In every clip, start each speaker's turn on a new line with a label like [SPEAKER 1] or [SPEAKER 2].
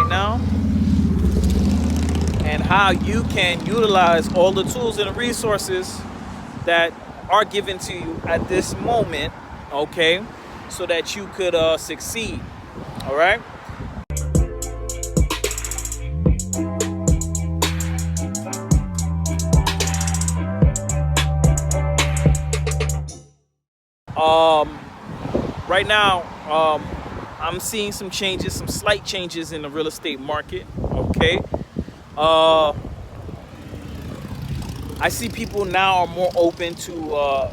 [SPEAKER 1] right now, and how you can utilize all the tools and the resources that are given to you at this moment, okay, so that you could succeed. All right. Right now, I'm seeing some changes, some slight changes in the real estate market. Okay. I see people now are more open to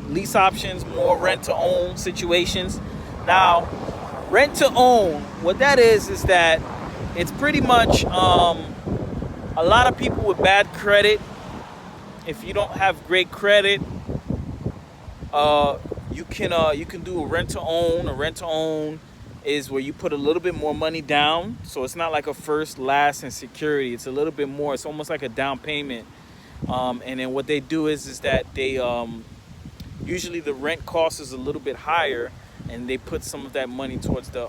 [SPEAKER 1] lease options, more rent to own situations. Now, rent to own, what that is that it's pretty much a lot of people with bad credit. If you don't have great credit, you can do a rent to own. A rent to own is where you put a little bit more money down, so it's not like a first, last, and security. It's a little bit more. It's almost like a down payment. And then what they do is that they usually the rent cost is a little bit higher, and they put some of that money towards the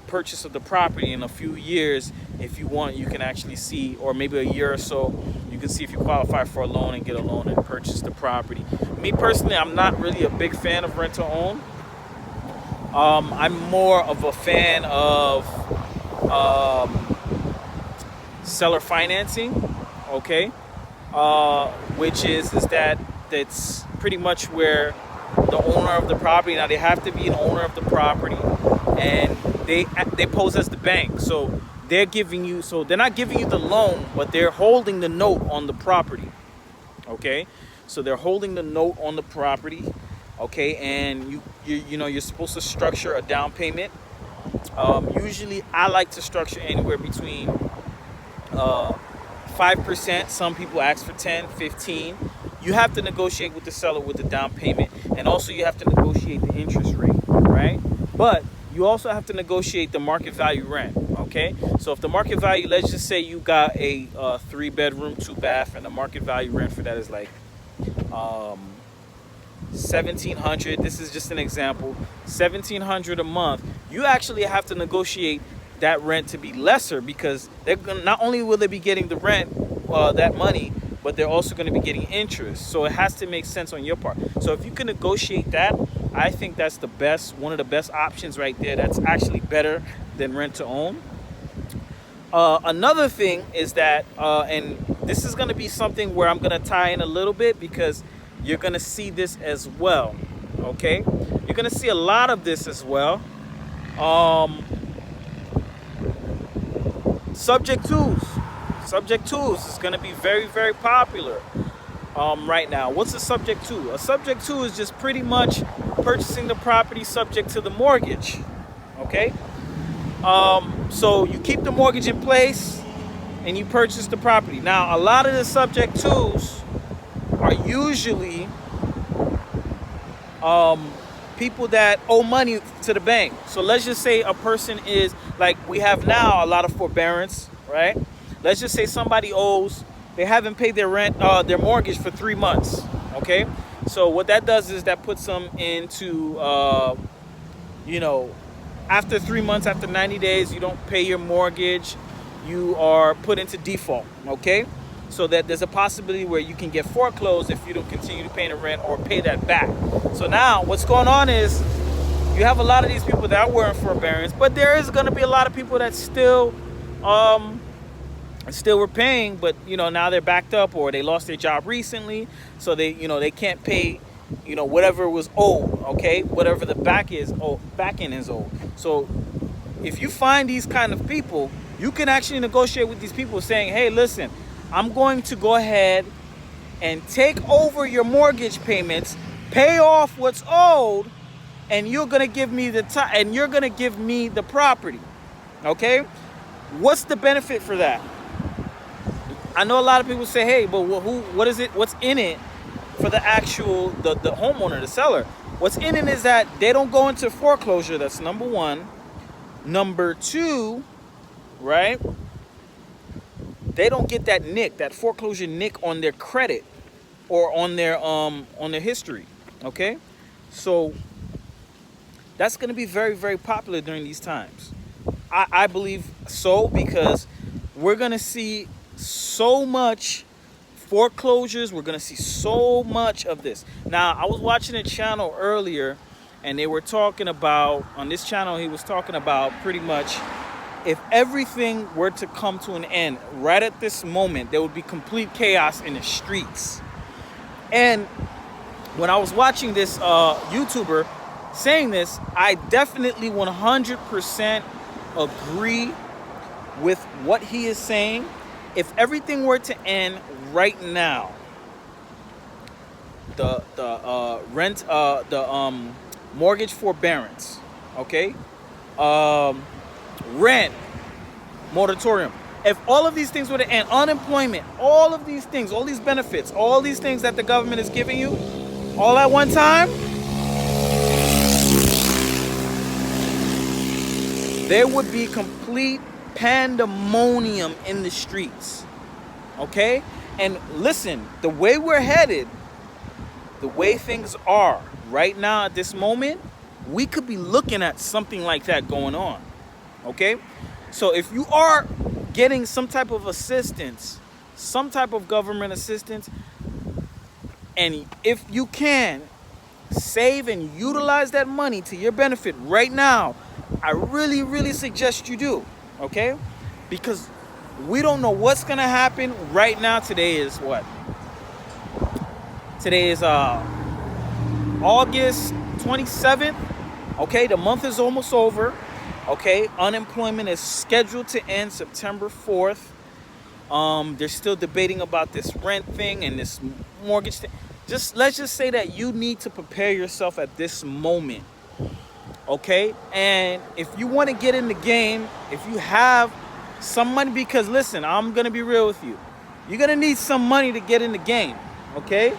[SPEAKER 1] purchase of the property. In a few years, if you want, you can actually see, or maybe a year or so, you can see if you qualify for a loan and get a loan and purchase the property. Me personally, I'm not really a big fan of rent to own. I'm more of a fan of seller financing, okay, which is that that's pretty much where the owner of the property, now they have to be an owner of the property, and they pose as the bank. So they're giving you, so they're not giving you the loan, but they're holding the note on the property. Okay, so they're holding the note on the property. Okay, and you know, you're supposed to structure a down payment. Usually I like to structure anywhere between 5%. Some people ask for 10, 15. You have to negotiate with the seller with the down payment, and also you have to negotiate the interest rate, right? But you also have to negotiate the market value rent. Okay, so if the market value, let's just say you got a 3-bedroom, 2-bath, and the market value rent for that is like $1,700. This is just an example. $1,700 a month. You actually have to negotiate that rent to be lesser, because they're gonna, not only will they be getting the rent, that money, but they're also going to be getting interest. So it has to make sense on your part. So if you can negotiate that, I think that's the best, one of the best options right there. That's actually better than rent to own. Another thing is that, and this is going to be something where I'm going to tie in a little bit, because you're going to see this as well. Okay, you're going to see a lot of this as well. Subject tools is going to be very, very popular right now. What's a subject to? A subject to is just pretty much purchasing the property subject to the mortgage. Okay, so you keep the mortgage in place and you purchase the property. Now, a lot of the subject tos are usually people that owe money to the bank. So let's just say a person is, like we have now a lot of forbearance, right? Let's just say somebody owes, they haven't paid their rent, their mortgage for 3 months. Okay, so what that does is that puts them into, you know, after 3 months, after 90 days, you don't pay your mortgage, you are put into default. Okay, so that there's a possibility where you can get foreclosed if you don't continue to pay the rent or pay that back. So now what's going on is you have a lot of these people that were in forbearance, but there is going to be a lot of people that still were paying, but you know, now they're backed up, or they lost their job recently, so they, you know, they can't pay, you know, whatever was owed. Okay, whatever the back end is owed. So if you find these kind of people, you can actually negotiate with these people saying, hey, listen, I'm going to go ahead and take over your mortgage payments, pay off what's owed, and you're gonna give me the property. Okay, what's the benefit for that? I know a lot of people say, hey, but what is it? What's in it for the actual, the homeowner, the seller? What's in it is that they don't go into foreclosure. That's number one. Number two, right? They don't get that foreclosure nick on their credit or on their history. Okay, so that's going to be very, very popular during these times. I believe so, because we're gonna see so much foreclosures. We're gonna see so much of this. Now, I was watching a channel earlier, and they were talking about, on this channel, he was talking about pretty much if everything were to come to an end right at this moment, there would be complete chaos in the streets. And when I was watching this YouTuber saying this, I definitely 100% agree with what he is saying. If everything were to end right now, the mortgage forbearance, okay, rent moratorium, if all of these things were to end, unemployment, all of these things, all these benefits, all these things that the government is giving you, all at one time, there would be complete pandemonium in the streets. Okay? And listen, the way we're headed, the way things are right now at this moment, we could be looking at something like that going on. Okay? So if you are getting some type of assistance, some type of government assistance, and if you can save and utilize that money to your benefit right now, I really, really suggest you do. Okay? Because we don't know what's gonna happen right now. Today is what? Today is August 27th. Okay, the month is almost over. Okay, unemployment is scheduled to end September 4th. They're still debating about this rent thing and this mortgage thing. Let's just say that you need to prepare yourself at this moment. Okay, and if you want to get in the game, if you have some money, because listen, I'm gonna be real with you, you're gonna need some money to get in the game. Okay,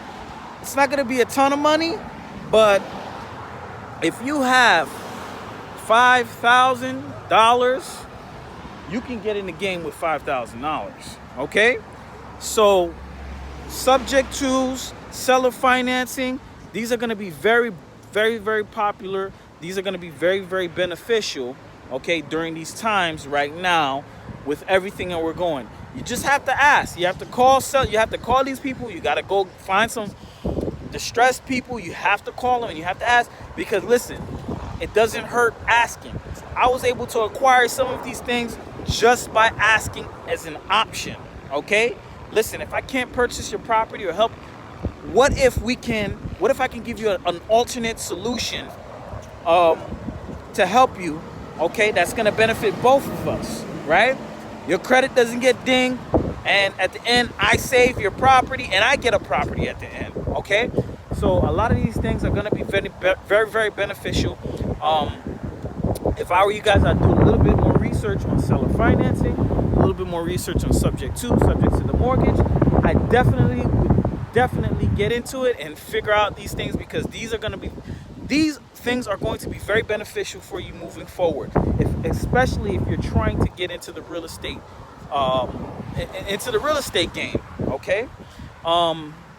[SPEAKER 1] it's not gonna be a ton of money, but if you have $5,000, you can get in the game with $5,000. Okay, so subject tos, seller financing, these are gonna be very, very, very popular. These are going to be very, very beneficial, okay, during these times right now with everything that we're going. You just have to ask. You have to call these people. You got to go find some distressed people. You have to call them and you have to ask, because listen, it doesn't hurt asking. I was able to acquire some of these things just by asking as an option, okay? Listen, if I can't purchase your property or help, what if I can give you an alternate solution to help you, okay, that's going to benefit both of us, right? Your credit doesn't get dinged, and at the end, I save your property, and I get a property at the end, okay? So a lot of these things are going to be very, very, very beneficial. If I were you guys, I'd do a little bit more research on seller financing, a little bit more research on subject to the mortgage. I definitely get into it and figure out these things, because these things are going to be very beneficial for you moving forward, especially if you're trying to get into the real estate game. Okay,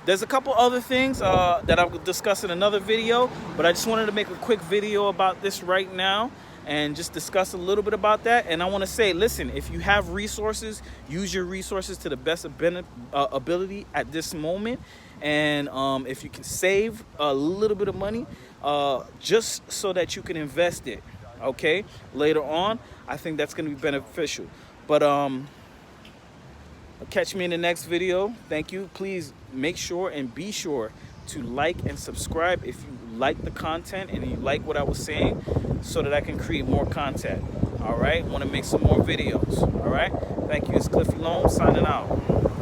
[SPEAKER 1] there's a couple other things that I will discuss in another video, but I just wanted to make a quick video about this right now and just discuss a little bit about that. And I want to say, listen, if you have resources, use your resources to the best ability at this moment. And if you can save a little bit of money, just so that you can invest it, okay, later on, I think that's going to be beneficial. But catch me in the next video. Thank you. Please make sure and be sure to like and subscribe if you like the content and you like what I was saying, so that I can create more content. All right, want to make some more videos. All right, thank you. It's Elome signing out.